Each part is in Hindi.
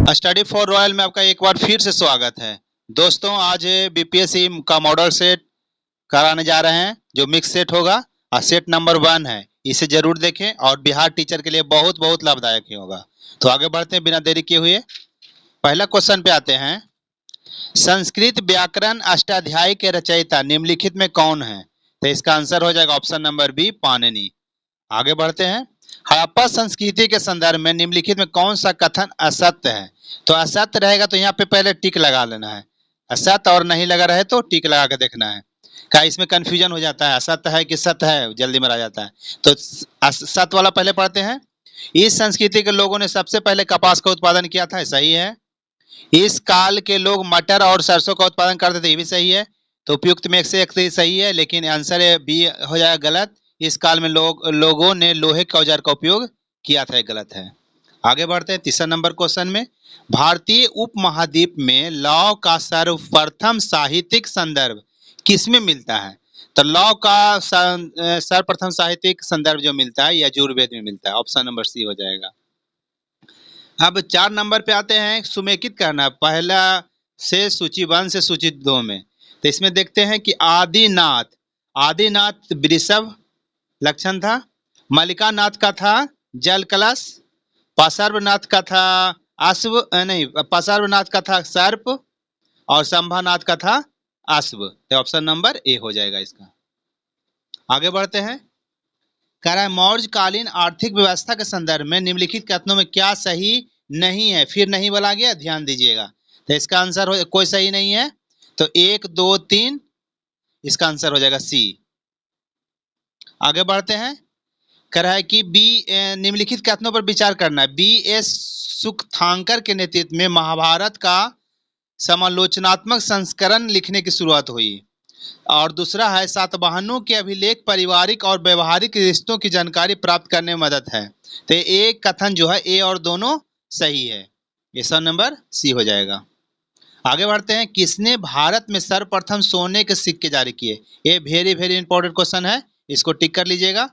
स्टडी फॉर रॉयल में आपका एक बार फिर से स्वागत है। दोस्तों आज बीपीएससी का मॉडल सेट कराने जा रहे हैं जो मिक्स सेट होगा और सेट नंबर 1 है। इसे जरूर देखें और बिहार टीचर के लिए बहुत बहुत लाभदायक ही होगा। तो आगे बढ़ते हैं बिना देरी किए हुए पहला क्वेश्चन पे आते हैं। संस्कृत व्याकरण अष्टाध्यायी के रचयिता निम्नलिखित में कौन है? तो इसका आंसर हो जाएगा ऑप्शन नंबर बी पाणिनि। आगे बढ़ते हैं। हड़प्पा संस्कृति के संदर्भ में निम्नलिखित में कौन सा कथन असत्य है? तो असत्य रहेगा तो यहाँ पे पहले टिक लगा लेना है। असत्य और नहीं लगा रहे तो टिक लगा के देखना है। क्या इसमें कंफ्यूजन हो जाता है असत्य है कि सत्य है, जल्दी में आ जाता है। तो सत्य वाला पहले पढ़ते हैं। इस संस्कृति के लोगों ने सबसे पहले कपास का उत्पादन किया था, सही है। इस काल के लोग मटर और सरसों का उत्पादन करते थे, ये भी सही है। तो उपयुक्त में से एक सही है, लेकिन आंसर बी हो जाएगा गलत। इस काल में लोगों ने लोहे के औजार का उपयोग किया था, गलत है। आगे बढ़ते हैं तीसरा नंबर क्वेश्चन में। भारतीय उपमहाद्वीप में लौ का सर्वप्रथम साहित्यिक संदर्भ किसमें मिलता है? तो लौ का सर्वप्रथम साहित्यिक संदर्भ जो मिलता है यजुर्वेद में मिलता है। ऑप्शन नंबर सी हो जाएगा। अब 4 नंबर पे आते हैं। सुमेकित करना पहला से सूची 1 से सूची 2 में। तो इसमें देखते हैं कि आदिनाथ वृषभ लक्षण था, मल्लिकानाथ का था जल कलश, पार्श्वनाथ का था पार्श्वनाथ का था सर्प और संभानाथ का था अश्व। तो ऑप्शन नंबर ए हो जाएगा इसका। आगे बढ़ते हैं। कह रहा है मौर्य कालीन आर्थिक व्यवस्था के संदर्भ में निम्नलिखित कथनों में क्या सही नहीं है? फिर नहीं बोला गया, ध्यान दीजिएगा। तो इसका आंसर कोई सही नहीं है। तो 1 2 3 इसका आंसर हो जाएगा सी। आगे बढ़ते हैं। कह रहा है कि निम्नलिखित कथनों पर विचार करना है। बी.एस. सुकथांकर के नेतृत्व में महाभारत का समालोचनात्मक संस्करण लिखने की शुरुआत हुई। और दूसरा है सातवाहनों के अभिलेख पारिवारिक और व्यवहारिक रिश्तों की जानकारी प्राप्त करने में मदद है। तो एक कथन जो है ए और दोनों सही है, इसका नंबर सी हो जाएगा। आगे बढ़ते हैं। किसने भारत में सर्वप्रथम सोने के सिक्के जारी किए? ये वेरी वेरी इंपॉर्टेंट क्वेश्चन है, इसको टिक कर लीजिएगा।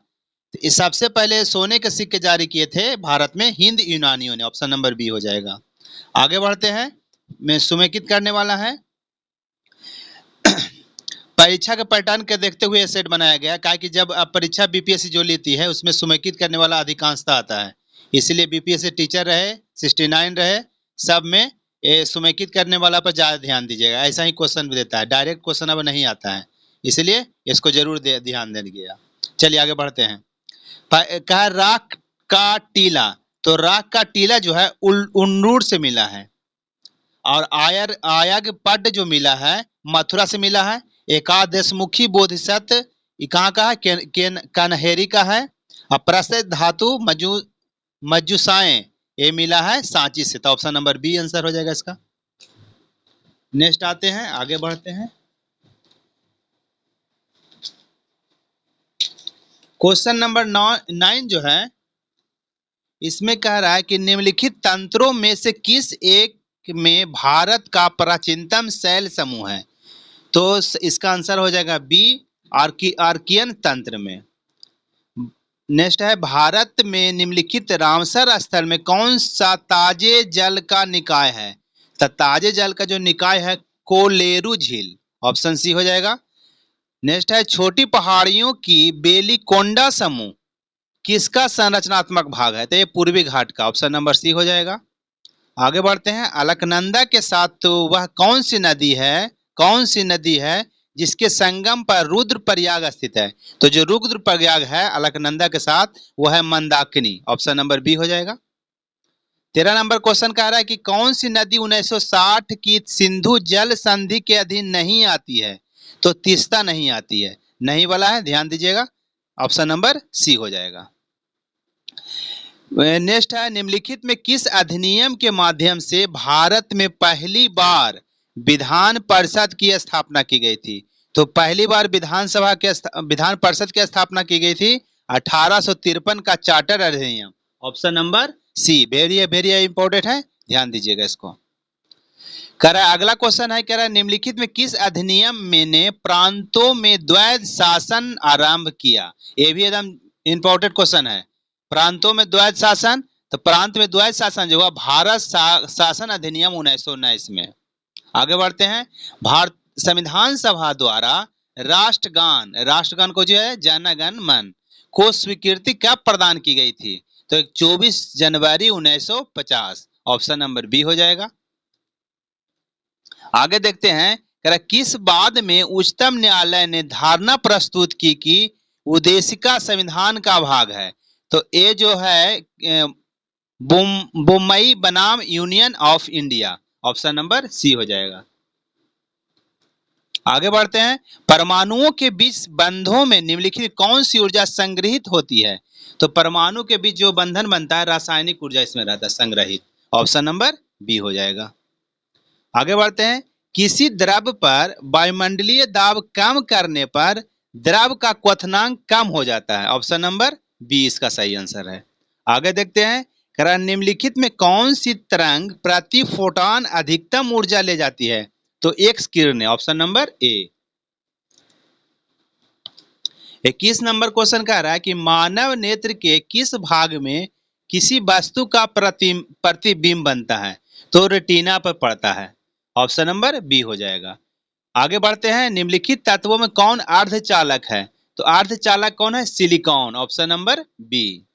तो सबसे पहले सोने के सिक्के जारी किए थे भारत में हिंद यूनानियों ने। ऑप्शन नंबर बी हो जाएगा। आगे बढ़ते हैं। मैं सुमेकित करने वाला है। परीक्षा के पैटर्न के देखते हुए सेट बनाया गया, क्या कि जब परीक्षा बीपीएससी जो लेती है उसमें सुमेकित करने वाला अधिकांशता आता है। इसलिए बीपीएससी टीचर रहे 69 रहे, सब में सुमेकित करने वाला पर ज्यादा ध्यान दीजिएगा। ऐसा ही क्वेश्चन भी देता है, डायरेक्ट क्वेश्चन अब नहीं आता है, इसलिए इसको जरूर ध्यान देंगे। चलिए आगे बढ़ते हैं। कहा राख का टीला, तो राख का टीला जो है उन्नूर से मिला है। और आयग पड जो मिला है मथुरा से मिला है। एकादशमुखी बोधिसत्व कहाँ का है? कन्हेरी का है। और प्रसिद्ध धातु मज्जुसाए ये मिला है सांची से। तो ऑप्शन नंबर बी आंसर हो जाएगा इसका। नेक्स्ट आते हैं, आगे बढ़ते हैं। क्वेश्चन नंबर 9 जो है इसमें कह रहा है कि निम्नलिखित तंत्रों में से किस एक में भारत का प्राचीनतम शैल समूह है? तो इसका आंसर हो जाएगा बी आर्कियन तंत्र में। नेक्स्ट है भारत में निम्नलिखित रामसर स्थल में कौन सा ताजे जल का निकाय है? तो ताजे जल का जो निकाय है कोलेरू झील। ऑप्शन सी हो जाएगा। नेक्स्ट है छोटी पहाड़ियों की बेलीकोंडा समूह किसका संरचनात्मक भाग है? तो ये पूर्वी घाट का। ऑप्शन नंबर सी हो जाएगा। आगे बढ़ते हैं। अलकनंदा के साथ तो वह कौन सी नदी है जिसके संगम पर रुद्रप्रयाग स्थित है? तो जो रुद्रप्रयाग है अलकनंदा के साथ वो है मंदाकिनी। ऑप्शन नंबर बी हो जाएगा। 13 नंबर क्वेश्चन कह रहा है कि कौन सी नदी 1960 की सिंधु जल संधि के अधीन नहीं आती है? तो तीस्ता नहीं आती है, नहीं वाला है, ध्यान दीजिएगा। ऑप्शन नंबर सी हो जाएगा। नेक्स्ट है निम्नलिखित में किस अधिनियम के माध्यम से भारत में पहली बार विधान परिषद की स्थापना की गई थी? तो पहली बार विधान परिषद की स्थापना की गई थी 1853 का चार्टर अधिनियम। Option number C very very important है, ध्यान दीजिएगा इसको। कह रहा है अगला क्वेश्चन है, कह रहा है निम्नलिखित में किस अधिनियम में ने प्रांतों में द्वैध शासन आरंभ किया? ये भी एकदम इंपॉर्टेंट क्वेश्चन है। प्रांतों में द्वैध शासन, तो प्रांत में द्वैध शासन जो हुआ भारत शासन अधिनियम 1919 में। आगे बढ़ते हैं। भारत संविधान सभा द्वारा राष्ट्रगान को जो है जन गण मन को स्वीकृति कब प्रदान की गई थी? तो 24 जनवरी 1950। ऑप्शन नंबर बी हो जाएगा। आगे देखते हैं, किस बाद में उच्चतम न्यायालय ने धारणा प्रस्तुत की कि उद्देशिका संविधान का भाग है? तो ये जो है बुम्बई बनाम Union of India. Option number C हो जाएगा। आगे बढ़ते हैं। परमाणुओं के बीच बंधों में निम्नलिखित कौन सी ऊर्जा संग्रहित होती है? तो परमाणु के बीच जो बंधन बनता है रासायनिक ऊर्जा इसमें रहता है संग्रहित। ऑप्शन नंबर बी हो जाएगा। आगे बढ़ते हैं। किसी द्रव पर वायुमंडलीय दाब कम करने पर द्रव का क्वथनांक कम हो जाता है। ऑप्शन नंबर बी इसका सही आंसर है। आगे देखते हैं। निम्नलिखित में कौन सी तरंग प्रति फोटोन अधिकतम ऊर्जा ले जाती है? तो x Kiran. Option number A. 21 number question कह रहा है कि मानव नेत्र के किस भाग में किसी वस्तु का प्रतिबिंब बनता है? तो रेटिना पर पड़ता है। ऑप्शन नंबर बी हो जाएगा। आगे बढ़ते हैं। निम्नलिखित तत्वों में कौन अर्धचालक है? तो अर्धचालक कौन है? सिलिकॉन। Option number B.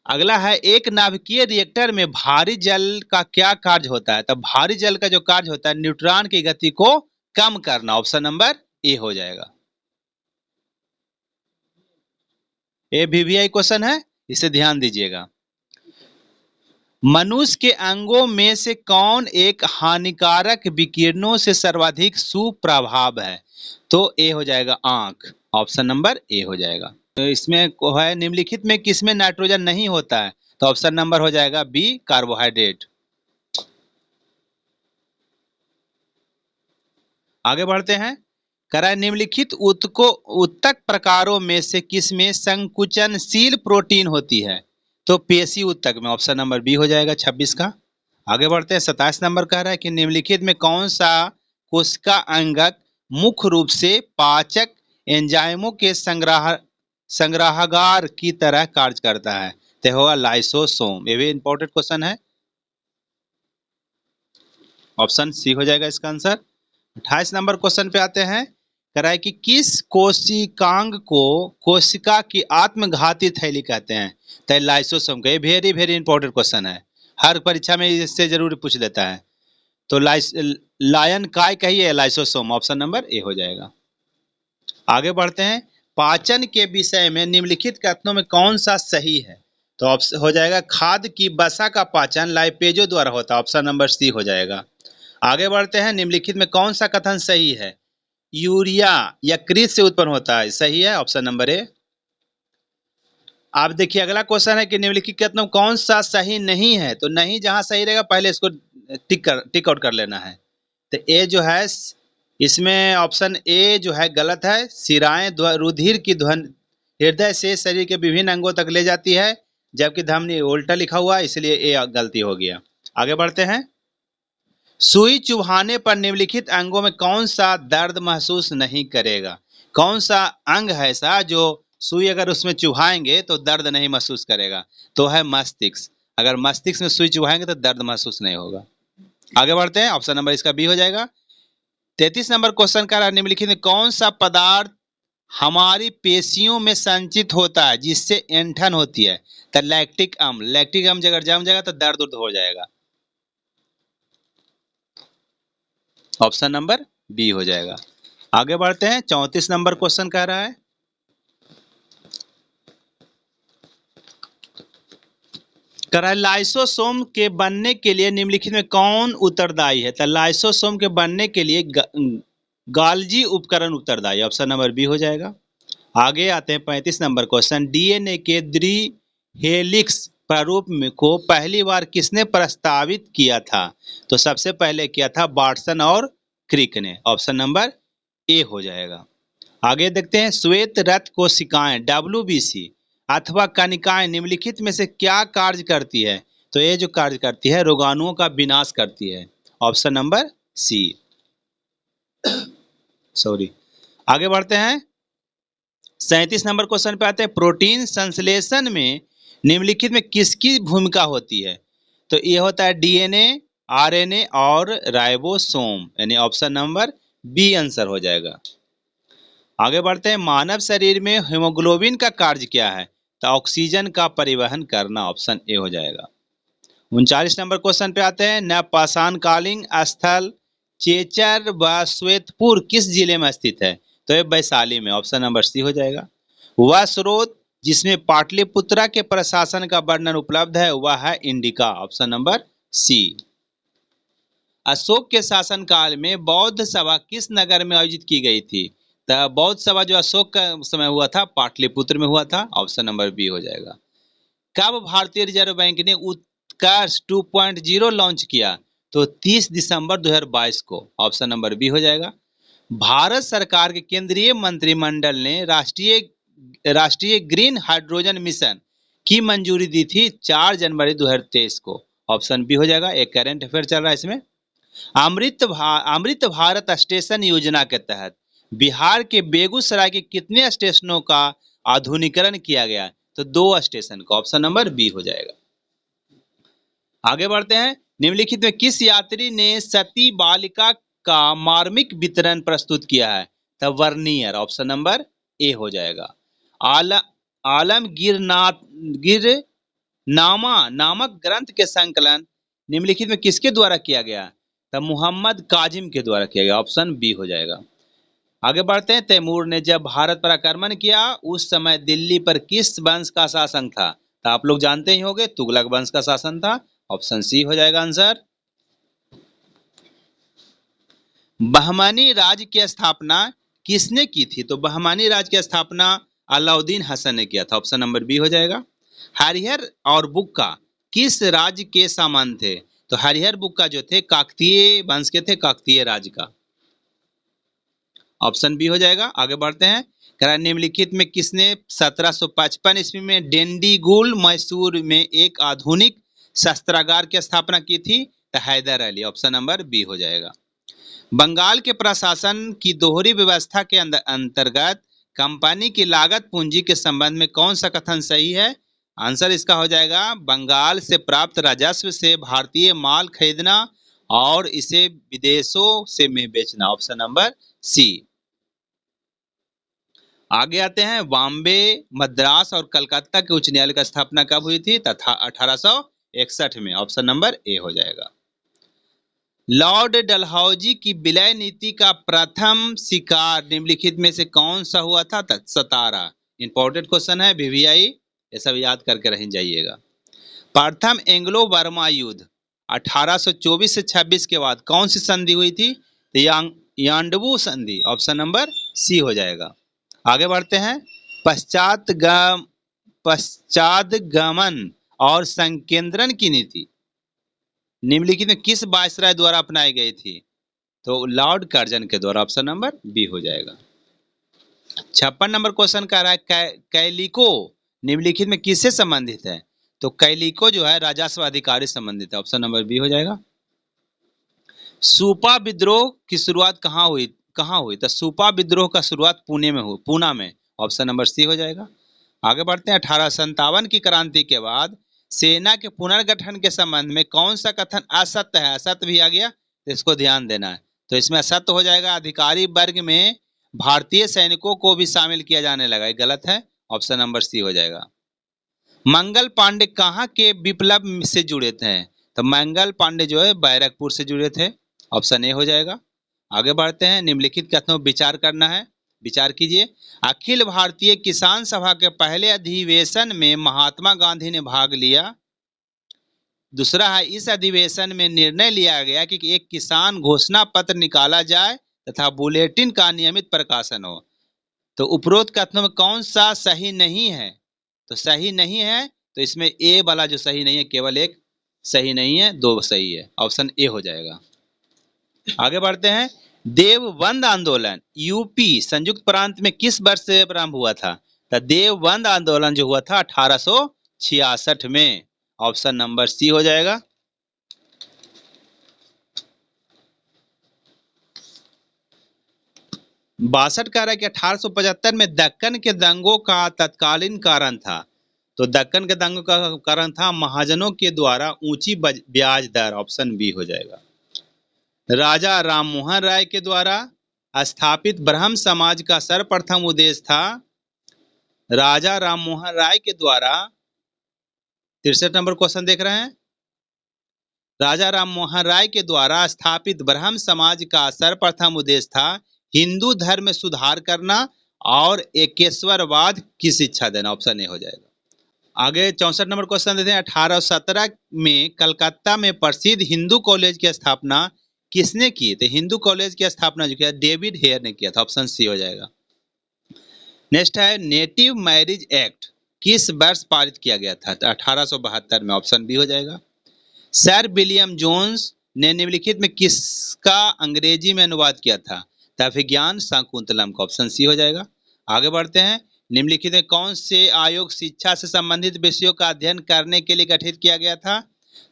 अगला है, एक नाभिकीय रिएक्टर में भारी जल का क्या कार्य होता है? तो भारी जल का जो कार्य होता है न्यूट्रॉन की गति को कम करना। ऑप्शन नंबर ए हो जाएगा। ये वीवीआई क्वेश्चन है, इसे ध्यान दीजिएगा। मनुष्य के अंगों में से कौन एक हानिकारक विकिरणों से सर्वाधिक सुप्रभाव है? तो ए हो जाएगा आंख। ऑप्शन नंबर ए हो जाएगा। तो इसमें है निम्नलिखित में किसमें नाइट्रोजन नहीं होता है? तो ऑप्शन नंबर हो जाएगा बी कार्बोहाइड्रेट। आगे बढ़ते हैं। निम्नलिखित उत्तक प्रकारों में से किसमें संकुचनशील प्रोटीन होती है? तो पेशी उत्तक में। ऑप्शन नंबर बी हो जाएगा 26 का। आगे बढ़ते हैं। 27 नंबर कह रहा है कि निम्नलिखित में कौन सा कोशिका अंगक मुख्य रूप से पाचक एंजाइमों के संग्राहगार की तरह कार्य करता है? तो होगा लाइसोसोम। ये भी इंपॉर्टेंट क्वेश्चन है। ऑप्शन सी हो जाएगा इसका आंसर। 28 नंबर क्वेश्चन पे आते हैं। कह रहा है कि किस कोशिकांग को कोशिका की आत्मघाती थैली कहते हैं? तो लाइसोसोम का। ये वेरी वेरी इंपॉर्टेंट क्वेश्चन है, हर परीक्षा में इससे जरूर पूछ लेता है। तो लायन काय कहिए लाइसोसोम। ऑप्शन नंबर ए हो जाएगा। आगे बढ़ते हैं। पाचन के विषय में निम्नलिखित कथनों में कौन सा सही है? तो ऑप्शन हो जाएगा खाद्य की वसा का पाचन लाइपेजो द्वारा होता है। ऑप्शन नंबर सी हो जाएगा। आगे बढ़ते हैं। निम्नलिखित में कौन सा कथन सही है? यूरिया यकृत से उत्पन्न होता है। सही है, ऑप्शन नंबर ए। आप देखिए अगला क्वेश्चन है कि निम्नलिखित कथनों कौन सा सही नहीं है? तो नहीं जहां सही रहेगा पहले इसको टिक आउट कर लेना है। तो ए जो है इसमें ऑप्शन ए जो है गलत है। शिराएं रुधिर की ध्वनि हृदय से शरीर के विभिन्न अंगों तक ले जाती है, जबकि धमनी उल्टा लिखा हुआ है, इसलिए ए गलती हो गया। आगे बढ़ते हैं। सुई चुभाने पर निम्नलिखित अंगों में कौन सा दर्द महसूस नहीं करेगा? कौन सा अंग है ऐसा जो सुई अगर उसमें चुभाएंगे तो दर्द नहीं महसूस करेगा? तो है मस्तिष्क। अगर मस्तिष्क में सुई चुभाएंगे तो दर्द महसूस नहीं होगा। आगे बढ़ते हैं। ऑप्शन नंबर इसका बी हो जाएगा। 33 नंबर क्वेश्चन का निम्नलिखित में कौन सा पदार्थ हमारी पेशियों में संचित होता है जिससे ऐंठन होती है? तो लैक्टिक अम्ल। लैक्टिक अम्ल अगर जम जाएगा तो दर्द उर्द हो जाएगा। ऑप्शन नंबर बी हो जाएगा। आगे बढ़ते हैं। 34 नंबर क्वेश्चन कह रहा है लाइसोसोम के बनने के लिए निम्नलिखित में कौन उत्तरदायी है? तो लाइसोसोम के बनने के लिए गाल्जी उपकरण उत्तरदायी। ऑप्शन नंबर बी हो जाएगा। आगे आते हैं 35 नंबर क्वेश्चन। डीएनए के द्विहेलिक्स प्रारूप को पहली बार किसने प्रस्तावित किया था? तो सबसे पहले किया था वाटसन और क्रिक ने। ऑप्शन नंबर ए हो जाएगा। आगे देखते हैं। श्वेत रक्त कोशिकाएं WBC अथवा कणिकाएं निम्नलिखित में से क्या कार्य करती है? तो ये जो कार्य करती है रोगाणुओं का विनाश करती है। Option number C. सॉरी। आगे बढ़ते हैं। 37 नंबर क्वेश्चन पे आते हैं। प्रोटीन संश्लेषण में निम्नलिखित में किसकी भूमिका होती है? तो ये होता है डीएनए, आरएनए और राइबोसोम, यानी ऑप्शन नंबर बी आंसर हो जाएगा। आगे बढ़ते हैं, मानव शरीर में हीमोग्लोबिन का कार्य क्या है? तो ऑक्सीजन का परिवहन करना, ऑप्शन ए हो जाएगा। 39 नंबर क्वेश्चन पे आते हैं, नवपाषाण कालीन स्थल चेचर व श्वेतपुर किस जिले में स्थित है? तो ये वैशाली में, ऑप्शन नंबर सी हो जाएगा। वह स्रोत जिसमें पाटलिपुत्रा के प्रशासन का वर्णन उपलब्ध है वह है Indica, option number C. Ashok के शासनकाल में बौद्ध सभा किस नगर में आयोजित की गई थी? तो बौद्ध सभा जो अशोक का समय हुआ था पाटलिपुत्र में हुआ था, ऑप्शन नंबर बी हो जाएगा। कब भारतीय रिजर्व बैंक ने उत्कर्ष 2.0 लॉन्च किया? तो 30 दिसंबर 2022 को, ऑप्शन नंबर बी हो जाएगा। भारत सरकार के केंद्रीय मंत्रिमंडल ने राष्ट्रीय ग्रीन हाइड्रोजन मिशन की मंजूरी दी थी 4 जनवरी 2023 को, ऑप्शन बी हो जाएगा। एक करंट अफेयर चल रहा है इसमें। अमृत भारत स्टेशन योजना के तहत बिहार के बेगूसराय के कितने स्टेशनों का आधुनिकीकरण किया गया? तो 2 स्टेशन का, ऑप्शन नंबर बी हो जाएगा। आगे बढ़ते हैं, निम्नलिखित में किस यात्री ने सती बालिका का मार्मिक वितरण प्रस्तुत किया है? तब वर्नियर, ऑप्शन नंबर ए हो जाएगा। गिर नामा नामक ग्रंथ के संकलन निम्नलिखित में किसके द्वारा किया गया? तब मोहम्मद काजिम के द्वारा किया गया, ऑप्शन बी हो जाएगा। आगे बढ़ते हैं, तैमूर ने जब भारत पर आक्रमण किया उस समय दिल्ली पर किस वंश का शासन था? तो आप लोग जानते ही होंगे, तुगलक वंश का शासन था, ऑप्शन सी हो जाएगा आंसर। बहमानी राज्य की स्थापना किसने की थी? तो बहमानी राज्य की स्थापना अलाउद्दीन हसन ने किया था, ऑप्शन नंबर बी हो जाएगा। हरिहर और बुक्का किस राज्य के सामान थे? तो हरिहर बुक्का जो थे काकतीय वंश के थे, काकतीय राज्य का, ऑप्शन बी हो जाएगा। आगे बढ़ते हैं, निम्नलिखित में किसने 1755 ईस्वी में डेंडीगुल मैसूर में एक आधुनिक शस्त्रागार की स्थापना की थी? तो Hyder Ali, option number B हो जाएगा। बंगाल के प्रशासन की दोहरी व्यवस्था के अंतर्गत कंपनी की लागत पूंजी के संबंध में कौन सा कथन सही है? आंसर इसका हो जाएगा बंगाल से प्राप्त राजस्व से भारतीय माल खरीदना और इसे विदेशों से में बेचना, ऑप्शन नंबर सी। आगे आते हैं, बॉम्बे, मद्रास और कलकत्ता के उच्च न्यायालय की स्थापना कब हुई थी? तथा 1861 में, ऑप्शन नंबर ए हो जाएगा। लॉर्ड डलहौजी की विलय नीति का प्रथम शिकार निम्नलिखित में से कौन सा हुआ था? सतारा। इंपॉर्टेंट क्वेश्चन है, वीवीआई, ये सब याद करके रह जाइएगा। प्रथम एंग्लो बर्मा युद्ध 1824 से 26 के बाद कौन सी संधि हुई थी? यांडबू संधि, ऑप्शन नंबर सी हो जाएगा। आगे बढ़ते हैं, पश्चादगमन और संकेंद्रण की नीति निम्नलिखित में किस वायसराय द्वारा अपनाई गई थी? तो लॉर्ड कर्जन के द्वारा, ऑप्शन नंबर बी हो जाएगा। 56 नंबर क्वेश्चन कह रहा है, कैलिको निम्नलिखित में किससे संबंधित है? तो कैलिको जो है राजस्व अधिकारी संबंधित है, ऑप्शन नंबर बी हो जाएगा। सूपा विद्रोह की शुरुआत कहाँ हुई? तो सूपा विद्रोह का शुरुआत पूना में, ऑप्शन नंबर सी हो जाएगा। आगे बढ़ते हैं, 1857 की क्रांति के बाद सेना के पुनर्गठन के संबंध में कौन सा कथन असत्य है? असत्य भी आ गया तो इसको ध्यान देना है। तो इसमें असत्य हो जाएगा अधिकारी वर्ग में भारतीय सैनिकों को भी शामिल किया जाने लगा, गलत है, ऑप्शन नंबर सी हो जाएगा। मंगल पांडे कहाँ के विप्लव से जुड़े थे? तो मंगल पांडे जो है बैरकपुर से जुड़े थे, ऑप्शन ए हो जाएगा। आगे बढ़ते हैं, निम्नलिखित कथनों पर विचार करना है, विचार कीजिए। अखिल भारतीय किसान सभा के पहले अधिवेशन में महात्मा गांधी ने भाग लिया। दूसरा है, इस अधिवेशन में निर्णय लिया गया कि एक किसान घोषणा पत्र निकाला जाए तथा बुलेटिन का नियमित प्रकाशन हो। तो उपरोक्त कथनों में कौन सा सही नहीं है? तो सही नहीं है, तो इसमें ए वाला जो सही नहीं है, केवल एक सही नहीं है, 2 सही है, ऑप्शन ए हो जाएगा। आगे बढ़ते हैं, देवबंद आंदोलन यूपी संयुक्त प्रांत में किस वर्ष से प्रारंभ हुआ था? तो देवबंद आंदोलन जो हुआ था 1866 में, ऑप्शन नंबर सी हो जाएगा। बासठ कह रहा है कि 1875 में दक्कन के दंगों का तत्कालीन कारण था। तो दक्कन के दंगों का कारण था महाजनों के द्वारा ऊंची ब्याज दर, ऑप्शन बी हो जाएगा। राजा राममोहन राय के द्वारा स्थापित ब्रह्म समाज का सर्वप्रथम उद्देश्य था। राजा राममोहन राय के द्वारा 63 नंबर क्वेश्चन देख रहे हैं। राजा राममोहन राय के द्वारा स्थापित ब्रह्म समाज का सर्वप्रथम उद्देश्य था हिंदू धर्म में सुधार करना और एकेश्वरवाद की शिक्षा देना, ऑप्शन ए हो जाएगा। आगे 64 नंबर क्वेश्चन देते हैं। 1817 में कलकत्ता में प्रसिद्ध हिंदू कॉलेज की स्थापना किसने की? तो हिंदू कॉलेज की स्थापना जो किया डेविड हेयर ने किया था, ऑप्शन सी हो जाएगा। नेक्स्ट है नेटिव मैरिज एक्ट किस वर्ष पारित किया गया था? 1872 में, ऑप्शन बी हो जाएगा। सर विलियम जोन्स ने निम्नलिखित में किसका अंग्रेजी में अनुवाद किया था? अभिज्ञान शाकुंतलम का, ऑप्शन सी हो जाएगा। आगे बढ़ते हैं। निम्नलिखित में कौन से आयोग शिक्षा से संबंधित विषयों का अध्ययन करने के लिए गठित किया गया था?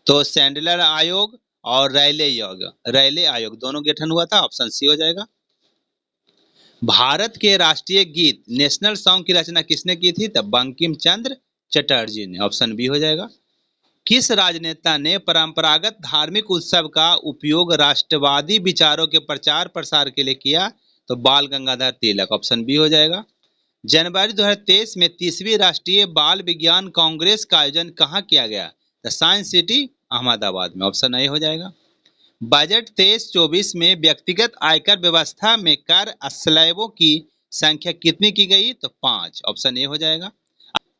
तो सैंडलर आयोग और रैले आयोग दोनों गठन हुआ था, ऑप्शन सी हो जाएगा। भारत के राष्ट्रीय गीत नेशनल सॉन्ग की रचना किसने की थी? तब बंकिम चंद्र चटर्जी ने, ऑप्शन बी हो जाएगा। किस राजनेता ने परंपरागत धार्मिक उत्सव का उपयोग राष्ट्रवादी विचारों के प्रचार प्रसार के लिए किया? तो बाल गंगाधर तिलक, ऑप्शन बी हो जाएगा। जनवरी 2023 में 30वीं राष्ट्रीय बाल विज्ञान कांग्रेस का आयोजन कहाँ किया गया? द साइंस सिटी अहमदाबाद में, ऑप्शन ए हो जाएगा। बजट 23-24 में व्यक्तिगत आयकर व्यवस्था में कर स्लैबों की संख्या कितनी की गई? तो 5, ऑप्शन ए हो जाएगा।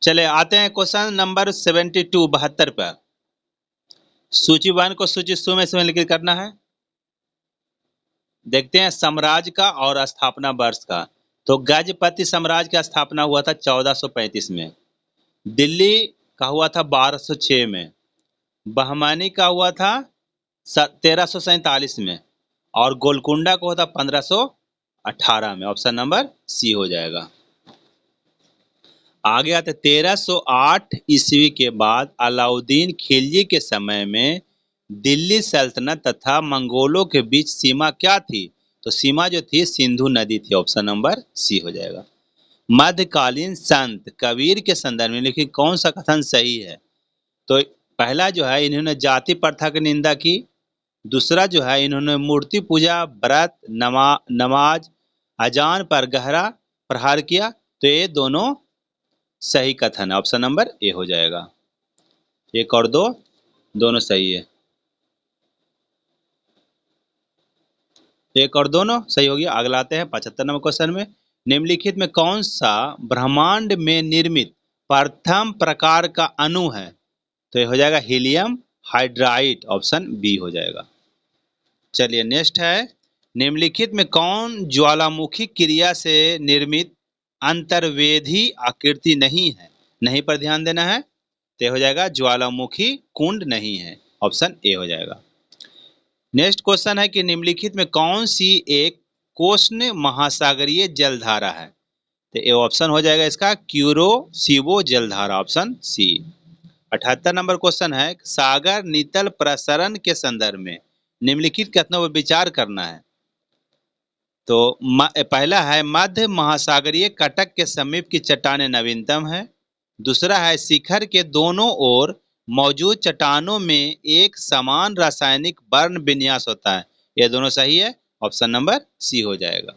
चले आते हैं क्वेश्चन नंबर 72 पर। सूची 1 को सूची 2 में लिखित करना है। देखते हैं साम्राज्य का और स्थापना वर्ष का। तो गजपति साम्राज्य का स्थापना हुआ था 1435 में। दिल्ली का हुआ था 1206 में। बहमानी का हुआ था 1347 में और गोलकुंडा का हुआ था 1518 में, ऑप्शन नंबर सी हो जाएगा। आगे आते 1308 ईस्वी के बाद अलाउद्दीन खिलजी के समय में दिल्ली सल्तनत तथा मंगोलों के बीच सीमा क्या थी? तो सीमा जो थी सिंधु नदी थी, ऑप्शन नंबर सी हो जाएगा। मध्यकालीन संत कबीर के संदर्भ में लिखित कौन सा कथन सही है? तो पहला जो है इन्होंने जाति प्रथा की निंदा की। दूसरा जो है इन्होंने मूर्ति पूजा, व्रत, नमाज, अजान पर गहरा प्रहार किया। तो ये दोनों सही कथन है, ऑप्शन नंबर ए हो जाएगा। 1 और 2 दोनों सही है। 1 और दोनों सही हो गया। अगला आते हैं 75 नंबर क्वेश्चन में। निम्नलिखित में कौन सा ब्रह्मांड में निर्मित प्रथम प्रकार का अणु है? तो ये हो जाएगा हीलियम हाइड्राइड, ऑप्शन बी हो जाएगा। चलिए नेक्स्ट है। निम्नलिखित में कौन ज्वालामुखी क्रिया से निर्मित अंतर्वेधी आकृति नहीं है? नहीं पर ध्यान देना है। तो हो जाएगा ज्वालामुखी कुंड नहीं है, ऑप्शन ए हो जाएगा। नेक्स्ट क्वेश्चन है कि निम्नलिखित में कौन सी एक कोष्ण महासागरीय जलधारा है? तो ए ऑप्शन हो जाएगा इसका क्यूरोसिबो जलधारा, ऑप्शन सी। 78 नंबर क्वेश्चन है सागर नीतल प्रसरण के संदर्भ में निम्नलिखित कथनों पर विचार करना है। तो पहला है मध्य महासागरीय कटक के समीप की चट्टानें नवीनतम है। दूसरा है शिखर के दोनों ओर मौजूद चट्टानों में एक समान रासायनिक वर्ण विन्यास होता है। ये दोनों सही है, ऑप्शन नंबर सी हो जाएगा।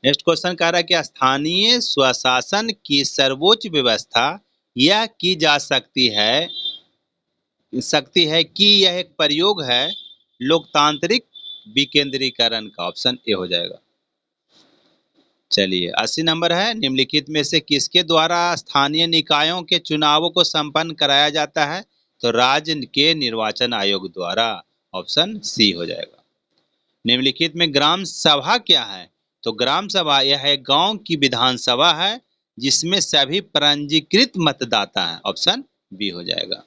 नेक्स्ट क्वेश्चन कह रहा है कि स्थानीय स्वशासन की सर्वोच्च व्यवस्था यह की जा सकती है कि यह एक प्रयोग है लोकतांत्रिक विकेंद्रीकरण का, ऑप्शन ए हो जाएगा। चलिए 80 नंबर है। निम्नलिखित में से किसके द्वारा स्थानीय निकायों के चुनावों को संपन्न कराया जाता है? तो राज्य के निर्वाचन आयोग द्वारा, ऑप्शन सी हो जाएगा। निम्नलिखित में ग्राम सभा क्या है? तो ग्राम सभा यह एक गांव की विधानसभा है जिसमें सभी पंजीकृत मतदाता हैं, ऑप्शन बी हो जाएगा।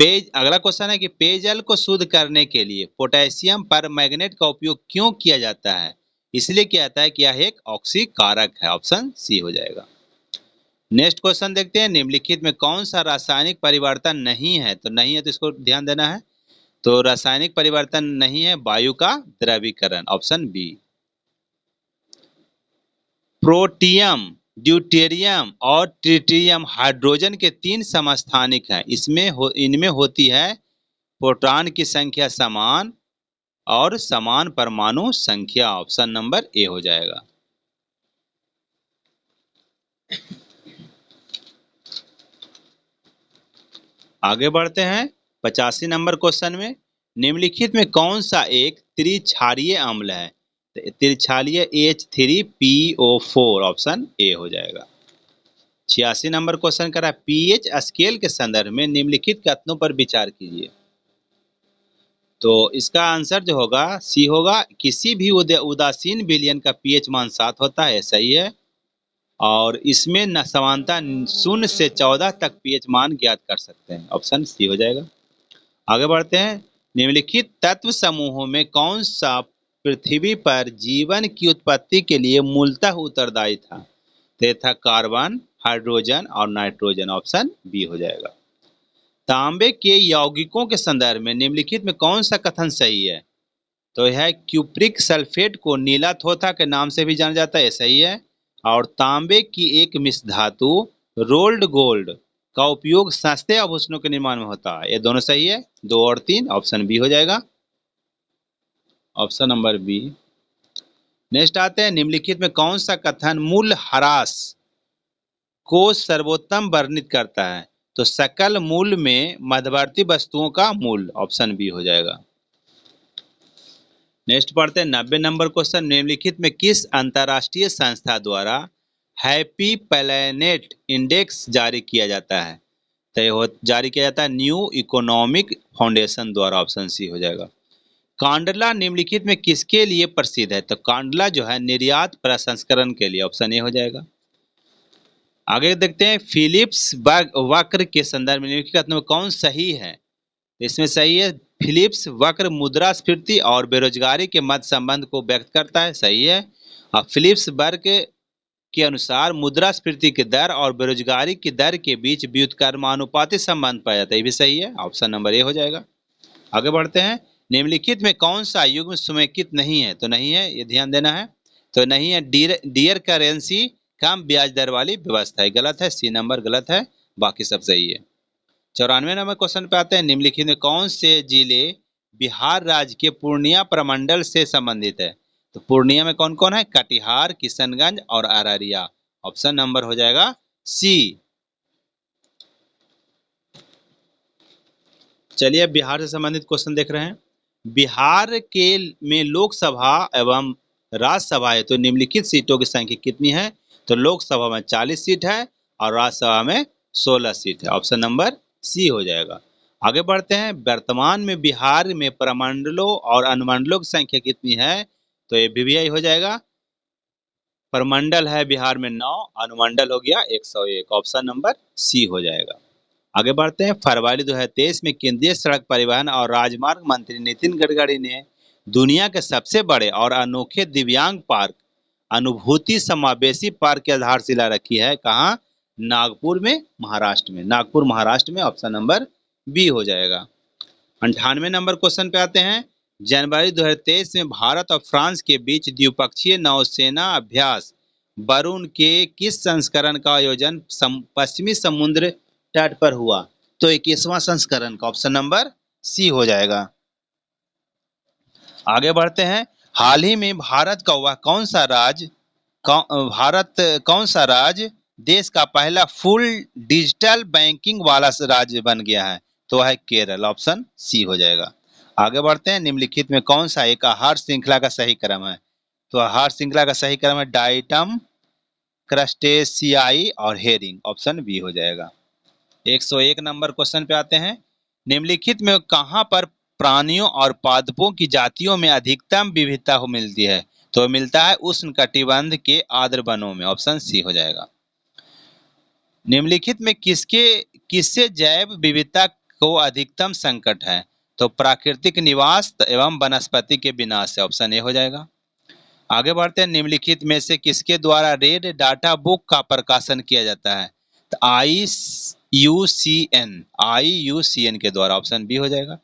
अगला क्वेश्चन है कि पेयजल को शुद्ध करने के लिए पोटेशियम परमैंगनेट का उपयोग क्यों किया जाता है? इसलिए किया जाता है कि यह एक ऑक्सीकारक है, ऑप्शन सी हो जाएगा। नेक्स्ट क्वेश्चन देखते हैं। निम्नलिखित में कौन सा रासायनिक परिवर्तन नहीं है? तो नहीं है तो इसको ध्यान देना है। तो रासायनिक परिवर्तन नहीं है वायु का द्रवीकरण, ऑप्शन बी। प्रोटियम ड्यूटेरियम और ट्रिटियम हाइड्रोजन के 3 समस्थानिक हैं। इनमें होती है प्रोटॉन की संख्या समान और समान परमाणु संख्या। ऑप्शन नंबर ए हो जाएगा। आगे बढ़ते हैं 85 नंबर क्वेश्चन में। निम्नलिखित में कौन सा एक त्रिक्षारीय अम्ल है? तो त्रिक्षारीय H3PO4 ऑप्शन ए हो जाएगा। 86 नंबर क्वेश्चन करा पीएच स्केल के संदर्भ में निम्नलिखित कथनों पर विचार कीजिए। तो इसका आंसर जो होगा सी होगा। किसी भी उदासीन विलयन का पीएच मान 7 होता है, सही है। और इसमें न समानता 0 से 14 तक पीएच मान ज्ञात कर सकते हैं। ऑप्शन सी हो जाएगा। आगे बढ़ते हैं। निम्नलिखित तत्व समूहों में कौन सा पृथ्वी पर जीवन की उत्पत्ति के लिए मूलतः उत्तरदायी था? तो ये था कार्बन, हाइड्रोजन और नाइट्रोजन। ऑप्शन बी हो जाएगा। तांबे के यौगिकों के संदर्भ में निम्नलिखित में कौन सा कथन सही है? तो यह है क्यूप्रिक सल्फेट को नीला थोथा के नाम से भी जाना जाता है, सही है। और तांबे की एक मिश्र धातु रोल्ड गोल्ड का उपयोग सस्ते आभूषणों के निर्माण में होता है। ये दोनों सही है, 2 और 3। ऑप्शन बी हो जाएगा। Option number B. नेक्स्ट आते हैं। निम्नलिखित में कौन सा कथन मूल ह्रास को सर्वोत्तम वर्णित करता है? तो सकल मूल में मध्यवर्ती वस्तुओं का मूल। ऑप्शन बी हो जाएगा। नेक्स्ट पढ़ते हैं 90 नंबर क्वेश्चन। निम्नलिखित में किस अंतरराष्ट्रीय संस्था द्वारा हैप्पी प्लैनेट इंडेक्स जारी किया जाता है? तो जारी किया जाता है न्यू इकोनॉमिक फाउंडेशन द्वारा। ऑप्शन सी हो जाएगा। कांडला निम्नलिखित में किसके लिए प्रसिद्ध है? तो कांडला जो है निर्यात प्रसंस्करण के लिए। ऑप्शन ए हो जाएगा। आगे देखते हैं। फिलिप्स वक्र के संदर्भ में निम्नलिखित में कौन सही है? इसमें सही है फिलिप्स वक्र मुद्रास्फीति और बेरोजगारी के मध्य संबंध को व्यक्त करता है, सही है। और फिलिप्स वक्र के अनुसार मुद्रास्फीति की दर और बेरोजगारी की दर के बीच व्युत्क्रमानुपाती संबंध पाया जाता है, ये भी सही है। ऑप्शन नंबर ए हो जाएगा। आगे बढ़ते हैं। निम्नलिखित में कौन सा युग्म समेकित नहीं है? तो नहीं है, ये ध्यान देना है। तो नहीं है डियर करेंसी कम ब्याज दर वाली व्यवस्था है, गलत है। सी नंबर गलत है, बाकी सब सही है। 94 नंबर क्वेश्चन पे आते हैं। निम्नलिखित में कौन से जिले बिहार राज्य के पूर्णिया प्रमंडल से संबंधित है? तो पूर्णिया में कौन कौन है? कटिहार, किशनगंज और अररिया। ऑप्शन नंबर हो जाएगा सी। चलिए बिहार से संबंधित क्वेश्चन देख रहे हैं। बिहार के में लोकसभा एवं राज्यसभा है तो निम्नलिखित सीटों की संख्या कितनी है? तो लोकसभा में 40 सीट है और राज्यसभा में 16 सीट है। ऑप्शन नंबर सी हो जाएगा। आगे बढ़ते हैं। वर्तमान में बिहार में प्रमंडलों और अनुमंडलों की संख्या कितनी है? तो ये भी हो जाएगा। प्रमंडल है बिहार में 9, अनुमंडल हो गया 101। ऑप्शन नंबर सी हो जाएगा। आगे बढ़ते हैं। फरवरी 2023 में केंद्रीय सड़क परिवहन और राजमार्ग मंत्री नितिन गडकरी ने दुनिया के सबसे बड़े और अनोखे दिव्यांग पार्क अनुभूति समावेशी पार्क की आधारशिला रखी है। कहाँ? नागपुर में, महाराष्ट्र में। नागपुर महाराष्ट्र में। ऑप्शन नंबर बी हो जाएगा। 98 नंबर क्वेश्चन पे आते हैं। जनवरी 2023 में भारत और फ्रांस के बीच द्विपक्षीय नौसेना अभ्यास वरुण के किस संस्करण का आयोजन पश्चिमी समुद्र तट पर हुआ? तो 21वां संस्करण का। ऑप्शन नंबर सी हो जाएगा। आगे बढ़ते हैं। हाल ही में भारत कौन सा राज्य देश का पहला फुल डिजिटल बैंकिंग वाला राज्य बन गया है? तो है केरल। ऑप्शन सी हो जाएगा। आगे बढ़ते हैं। निम्नलिखित में कौन सा एक आहार श्रृंखला का सही क्रम है? तो आहार श्रृंखला का सही क्रम है डाइटम, क्रस्टेशियाई और हेरिंग। ऑप्शन बी हो जाएगा। 101 नंबर क्वेश्चन पे आते हैं। निम्नलिखित में कहां पर प्राणियों और पादपों की जातियों में अधिकतम विविधता मिलती है? तो मिलता है उष्णकटिबंध के आर्द्र वनों में। ऑप्शन सी हो जाएगा। निम्नलिखित में किससे जैव विविधता को अधिकतम संकट है? तो प्राकृतिक निवास एवं वनस्पति के विनाश से। ऑप्शन ए हो जाएगा। आगे बढ़ते हैं। निम्नलिखित में से किसके द्वारा रेड डाटा बुक का प्रकाशन किया जाता है? तो IUCN के द्वारा। ऑप्शन बी हो जाएगा।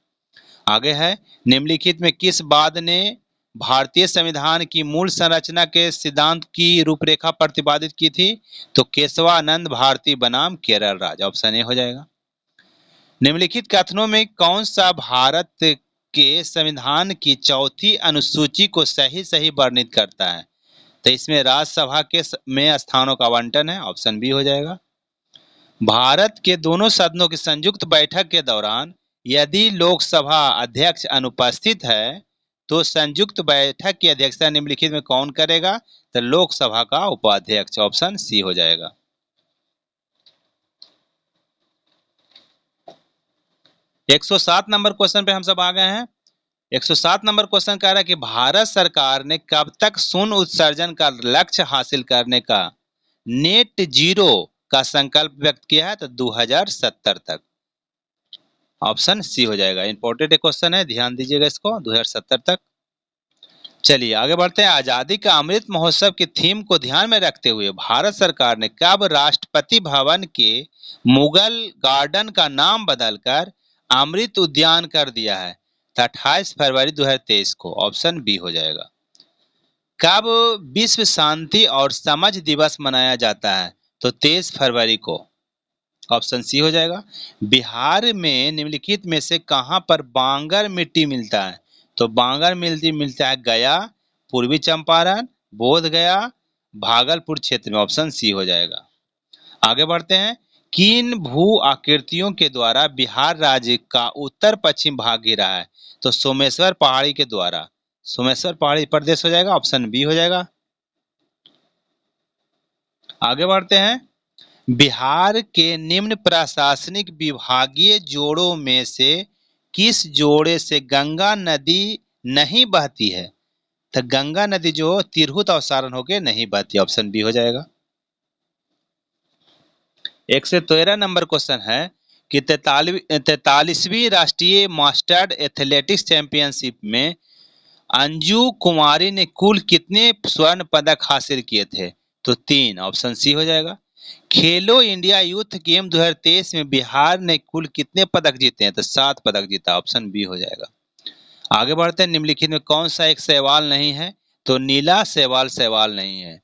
आगे है। निम्नलिखित में किस वाद ने भारतीय संविधान की मूल संरचना के सिद्धांत की रूपरेखा प्रतिपादित की थी? तो केशवानंद भारती बनाम केरल राज्य, ऑप्शन ए हो जाएगा। निम्नलिखित कथनों में कौन सा भारत के संविधान की चौथी अनुसूची को सही सही वर्णित करता है? तो इसमें राज्यसभा के में स्थानों का आवंटन है, ऑप्शन बी हो जाएगा। भारत के दोनों सदनों की संयुक्त बैठक के दौरान यदि लोकसभा अध्यक्ष अनुपस्थित है तो संयुक्त बैठक की अध्यक्षता निम्नलिखित में कौन करेगा? तो लोकसभा का उपाध्यक्ष, ऑप्शन सी हो जाएगा। 107 नंबर क्वेश्चन पे हम सब आ गए हैं। 107 नंबर क्वेश्चन कह रहा है कि भारत सरकार ने कब तक शून्य उत्सर्जन का लक्ष्य हासिल करने का नेट जीरो का संकल्प व्यक्त किया है? तो 2070 तक, ऑप्शन सी हो जाएगा। इंपॉर्टेंट क्वेश्चन है, ध्यान दीजिएगा इसको, 2070 तक। चलिए आगे बढ़ते हैं। आजादी का अमृत महोत्सव की थीम को ध्यान में रखते हुए भारत सरकार ने कब राष्ट्रपति भवन के मुगल गार्डन का नाम बदलकर अमृत उद्यान कर दिया है? 28 फरवरी 2023 को, ऑप्शन बी हो जाएगा। कब विश्व शांति और समझ दिवस मनाया जाता है? तो 23 फरवरी को, ऑप्शन सी हो जाएगा। बिहार में निम्नलिखित में से कहां पर बांगर मिट्टी मिलता है? तो बांगर मिलता है गया, पूर्वी चंपारण, बोध गया, भागलपुर क्षेत्र में, ऑप्शन सी हो जाएगा। आगे बढ़ते हैं। किन भू आकृतियों के द्वारा बिहार राज्य का उत्तर पश्चिम भाग घिरा है? तो सोमेश्वर पहाड़ी के द्वारा, सोमेश्वर पहाड़ी प्रदेश हो जाएगा, ऑप्शन बी हो जाएगा। आगे बढ़ते हैं। बिहार के निम्न प्रशासनिक विभागीय जोड़ों में से किस जोड़े से गंगा नदी नहीं बहती है? तो गंगा नदी जो तिरहुत और सारण होके नहीं बहती, ऑप्शन बी हो जाएगा। 113 नंबर क्वेश्चन है कि 43वीं राष्ट्रीय मास्टर्ड एथलेटिक्स चैंपियनशिप में अंजू कुमारी ने कुल कितने स्वर्ण पदक हासिल किए थे? तो 3, ऑप्शन सी हो जाएगा। खेलो इंडिया यूथ गेम 2023 में बिहार ने कुल कितने पदक जीते हैं? तो 7 पदक जीता, ऑप्शन बी हो जाएगा। आगे बढ़ते हैं। निम्नलिखित में कौन सा एक सवाल नहीं है? तो नीला सवाल नहीं है,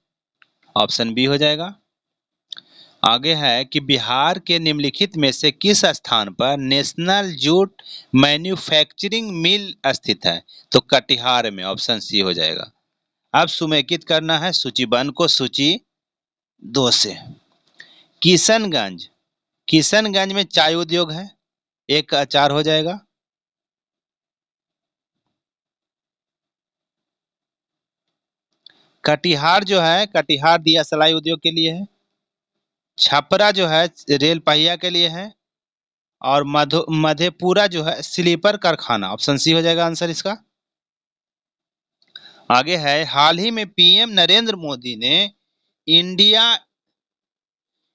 ऑप्शन बी हो जाएगा। आगे है कि बिहार के निम्नलिखित में से किस स्थान पर नेशनल जूट मैन्युफैक्चरिंग मिल स्थित है? तो कटिहार में, ऑप्शन सी हो जाएगा। अब सुमेकित करना है सूची 1 को सूची 2 से। किशनगंज, किशनगंज में चाय उद्योग है, 1 का 4 हो जाएगा। कटिहार जो है, कटिहार दिया सलाई उद्योग के लिए है। छपरा जो है रेल पहिया के लिए है। और मधेपुरा जो है स्लीपर कारखाना, ऑप्शन सी हो जाएगा आंसर इसका। आगे है, हाल ही में पीएम नरेंद्र मोदी ने इंडिया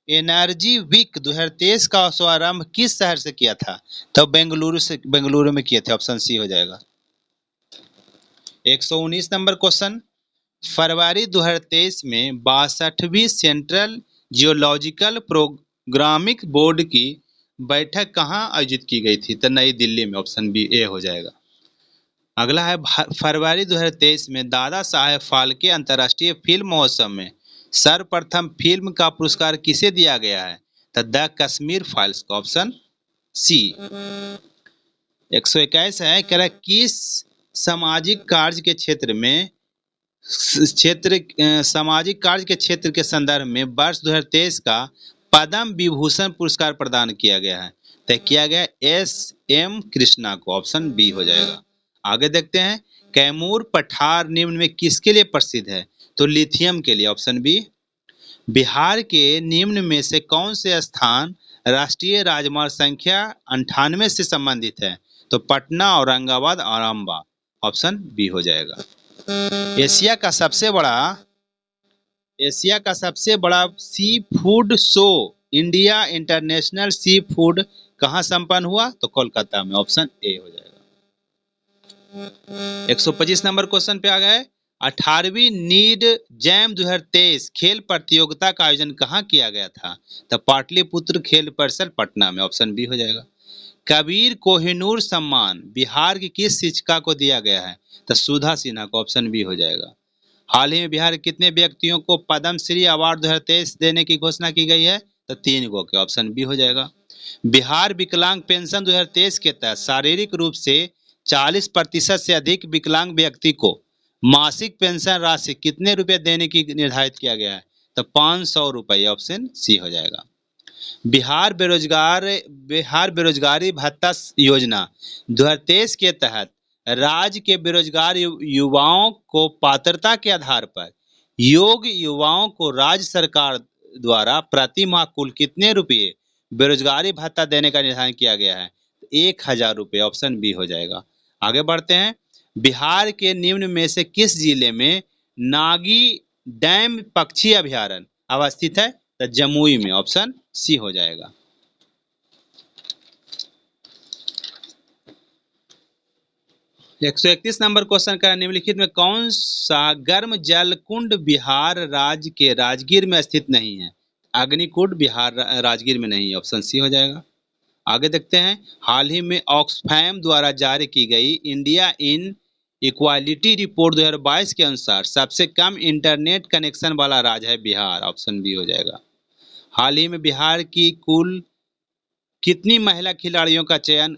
एनर्जी वीक 2023 का शुभारंभ किस शहर से किया था? तो बेंगलुरु में किए थे, ऑप्शन सी हो जाएगा। 119 नंबर क्वेश्चन, फरवरी 2023 में 62वीं सेंट्रल जियोलॉजिकल प्रोग्रामिंग बोर्ड की बैठक कहां आयोजित की गई थी? तो नई दिल्ली में, ऑप्शन बी ए हो जाएगा। अगला है, फरवरी 2023 में दादा साहेब फाल्के अंतर्राष्ट्रीय फिल्म महोत्सव में सर्वप्रथम फिल्म का पुरस्कार किसे दिया गया है? तो द कश्मीर फाइल्स को, ऑप्शन सी। 121 है, कह रहा किस सामाजिक कार्य के क्षेत्र में सामाजिक कार्य के क्षेत्र के संदर्भ में वर्ष 2023 का पद्म विभूषण पुरस्कार प्रदान किया गया है? तो किया गया S.M. कृष्णा को, ऑप्शन बी हो जाएगा। आगे देखते हैं। कैमूर पठार निम्न में किसके लिए प्रसिद्ध है? तो लिथियम के लिए, ऑप्शन बी। बिहार के निम्न में से कौन से स्थान राष्ट्रीय राजमार्ग संख्या 98 से संबंधित है? तो पटना, औरंगाबाद और अम्बा, ऑप्शन बी हो जाएगा। एशिया का सबसे बड़ा sea food show India international sea food कहां संपन्न हुआ? तो कोलकाता में, ऑप्शन ए हो जाएगा। 125 नंबर क्वेश्चन पे आ गए। 18वीं नीड जैम 2023 खेल प्रतियोगिता का आयोजन कहां किया गया था? तो पाटलिपुत्र खेल परिसर पटना में, ऑप्शन बी हो जाएगा। कबीर कोहिनूर सम्मान बिहार की किस शिक्षिका को दिया गया है? तो सुधा सिन्हा को, ऑप्शन बी हो जाएगा। हाल ही में बिहार के कितने व्यक्तियों को पद्मश्री अवार्ड 2023 देने की घोषणा की गई है? तो 3 को के, ऑप्शन बी हो जाएगा। बिहार विकलांग पेंशन 2023 के तहत शारीरिक रूप से 40% से अधिक विकलांग व्यक्ति को मासिक पेंशन राशि कितने रुपए देने की निर्धारित किया गया है? तो 500 रुपये, ऑप्शन सी हो जाएगा। बिहार बेरोजगारी भत्ता योजना 2023 के तहत राज्य के बेरोजगार युवाओं को पात्रता के आधार पर योग्य युवाओं को राज्य सरकार द्वारा प्रति माह कुल कितने रुपये बेरोजगारी भत्ता देने का निर्धारण किया गया है? 1000 रुपये, ऑप्शन बी हो जाएगा। आगे बढ़ते हैं। बिहार के निम्न में से किस जिले में नागी डैम पक्षी अभयारण्य अवस्थित है? तो जमुई में, ऑप्शन सी हो जाएगा। एक 131 नंबर क्वेश्चन का निम्नलिखित में कौन सा गर्म जल कुंड बिहार राज्य के राजगीर में स्थित नहीं है? अग्निकुंड बिहार राजगीर में नहीं है, ऑप्शन सी हो जाएगा। आगे देखते हैं। हाल ही में ऑक्सफैम द्वारा जारी की गई इंडिया इन इक्वालिटी रिपोर्ट 2022 के अनुसार सबसे कम इंटरनेट कनेक्शन वाला राज्य है बिहार, ऑप्शन बी हो जाएगा। हाल ही में बिहार की कुल कितनी महिला खिलाड़ियों का चयन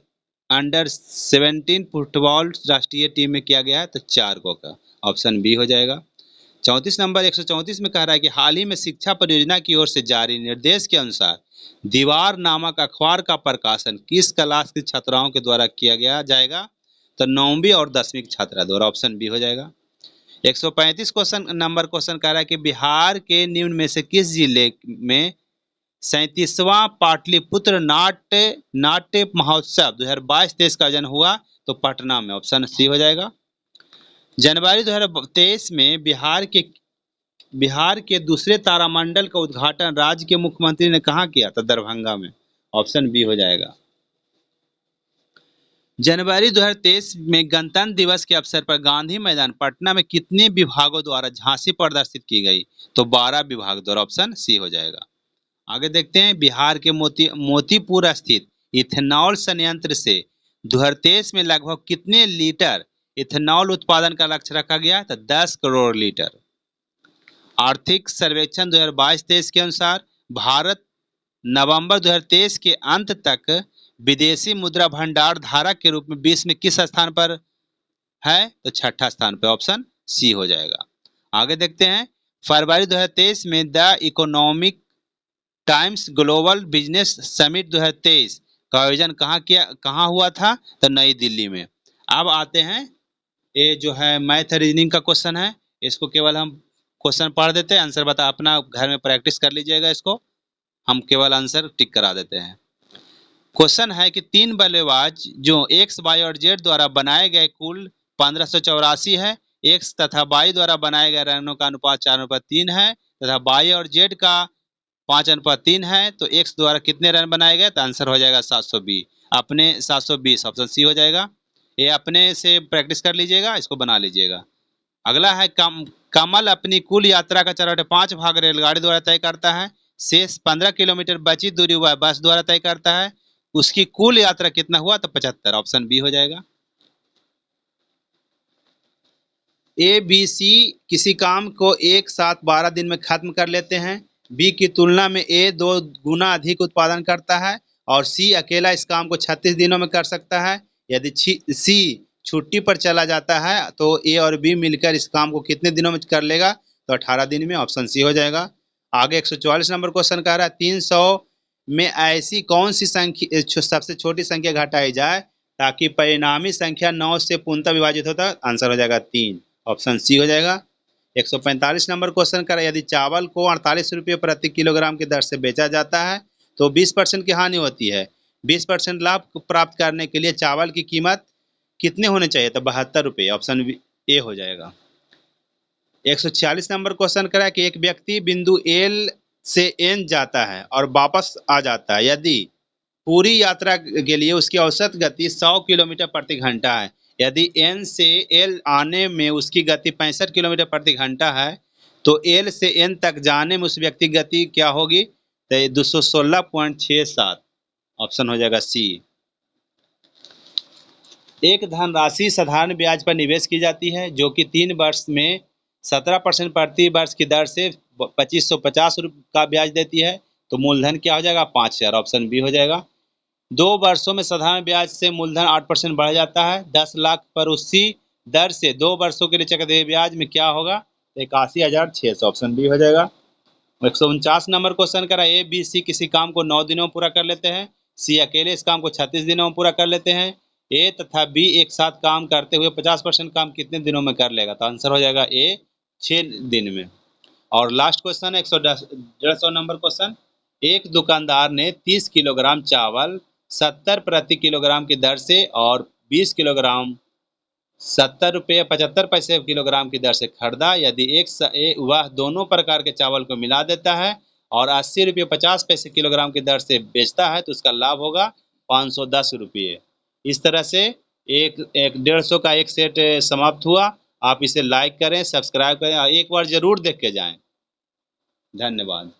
अंडर 17 फुटबॉल राष्ट्रीय टीम में किया गया है? तो 4 को का, ऑप्शन बी हो जाएगा। 34 नंबर 134 में कह रहा है कि हाल ही में शिक्षा परियोजना की ओर से जारी निर्देश के अनुसार दीवार नामक अखबार का प्रकाशन किस क्लास की छात्राओं के द्वारा किया गया जाएगा? तो 9वीं और 10वीं की छात्रा द्वारा, ऑप्शन बी हो जाएगा। 135 नंबर क्वेश्चन कह रहा है कि बिहार के निम्न में से किस जिले में 37वां पाटलिपुत्र नाट्य महोत्सव 2022-23 का आयोजन हुआ? तो पटना में, ऑप्शन सी हो जाएगा। जनवरी 2023 में बिहार के दूसरे तारामंडल का उद्घाटन राज्य के मुख्यमंत्री ने कहाँ किया? तो दरभंगा में, ऑप्शन बी हो जाएगा। जनवरी 2023 में गणतंत्र दिवस के अवसर पर गांधी मैदान पटना में कितने विभागों द्वारा झांसी प्रदर्शित की गई? तो 12 विभाग द्वारा, ऑप्शन सी हो जाएगा। आगे देखते हैं। बिहार के मोतीपुर स्थित इथेनॉल संयंत्र से 2023 में लगभग कितने लीटर इथेनॉल उत्पादन का लक्ष्य रखा गया? तो 10 करोड़ लीटर। आर्थिक सर्वेक्षण 2022-23 के अनुसार भारत नवंबर 2023 के अंत तक विदेशी मुद्रा भंडार धारक के रूप में विश्व में किस स्थान पर है? तो 6ठा स्थान पर, ऑप्शन सी हो जाएगा। आगे देखते हैं। फरवरी 2023 में the economic times global business summit 2023 का आयोजन कहाँ हुआ था? तो नई दिल्ली में। अब आते हैं, ये जो है मैथ रीजनिंग का क्वेश्चन है, इसको केवल हम क्वेश्चन पढ़ देते हैं, आंसर बता, अपना घर में प्रैक्टिस कर लीजिएगा, इसको हम केवल आंसर टिक करा देते हैं। क्वेश्चन है कि 3 बल्लेबाज जो एक्स वाई और जेड द्वारा बनाए गए कुल 1584 है, एक्स तथा वाई द्वारा बनाए गए रनों का अनुपात 4:3 है तथा वाई और जेड का 5:3 है, तो एक्स द्वारा कितने रन बनाए गए? तो आंसर हो जाएगा 720, अपने 720, ऑप्शन सी हो जाएगा। ये अपने से प्रैक्टिस कर लीजिएगा, इसको बना लीजिएगा। अगला है कमल अपनी कुल यात्रा का 4/5 भाग रेलगाड़ी द्वारा तय करता है, शेष 15 किलोमीटर बची दूरी वह बस द्वारा तय करता है, उसकी कुल यात्रा कितना हुआ? तो 75, ऑप्शन बी हो जाएगा। ए बी सी किसी काम को एक साथ 12 दिन में खत्म कर लेते हैं, बी की तुलना में ए 2 गुना अधिक उत्पादन करता है और सी अकेला इस काम को 36 दिनों में कर सकता है। यदि सी छुट्टी पर चला जाता है तो ए और बी मिलकर इस काम को कितने दिनों में कर लेगा? तो 18 दिन में, ऑप्शन सी हो जाएगा। आगे 144 नंबर क्वेश्चन कह रहा है 300 में ऐसी कौन सी संख्या सबसे छोटी संख्या घटाई जाए ताकि परिणामी संख्या 9 से पूर्णतः विभाजित होता? आंसर हो जाएगा 3, ऑप्शन सी हो जाएगा। 145 नंबर क्वेश्चन कर, यदि चावल को 48 रुपये प्रति किलोग्राम की दर से बेचा जाता है तो 20% की हानि होती है, 20% लाभ प्राप्त करने के लिए चावल की कीमत कितने होने चाहिए? तो 72 रुपये, ऑप्शन ए हो जाएगा। 146 नंबर क्वेश्चन करा कि एक व्यक्ति बिंदु एल से एन जाता है और वापस आ जाता है, यदि पूरी यात्रा के लिए उसकी औसत गति 100 किलोमीटर प्रति घंटा है, यदि एन से एल आने में उसकी गति 65 किलोमीटर प्रति घंटा है, तो एल से एन तक जाने में उस व्यक्ति की गति क्या होगी? तो 216.67, ऑप्शन हो जाएगा सी। एक धनराशि साधारण ब्याज पर निवेश की जाती है जो कि 3 वर्ष में 17% प्रति वर्ष की दर से 2550 का ब्याज देती है। तो मूलधन क्या हो जाएगा? 5000। ऑप्शन बी हो जाएगा। 2 वर्षों में साधारण ब्याज से मूलधन 8% बढ़ जाता है। 10 लाख पर उसी दर से 2 वर्षों के लिए चक्रवृद्धि ब्याज में क्या होगा? 81,600। ऑप्शन बी हो जाएगा। 149 नंबर क्वेश्चन करा, ए बी सी किसी काम को 9 दिनों में पूरा कर लेते हैं। सी अकेले इस काम को 36 दिनों में पूरा कर लेते हैं। ए तथा बी एक साथ काम करते हुए 50% काम कितने दिनों में कर लेगा? तो आंसर हो जाएगा ए, 6 दिन में। और लास्ट क्वेश्चन है 150 नंबर क्वेश्चन, एक दुकानदार ने 30 किलोग्राम चावल 70 प्रति किलोग्राम की दर से और 20 किलोग्राम 70 रुपये 75 पैसे किलोग्राम की दर से खरीदा। यदि वह दोनों प्रकार के चावल को मिला देता है और 80 रुपये 50 पैसे किलोग्राम की दर से बेचता है तो उसका लाभ होगा 510 रुपये। इस तरह से एक 150 का एक सेट समाप्त हुआ। आप इसे लाइक करें, सब्सक्राइब करें और एक बार जरूर देख के जाएं। धन्यवाद।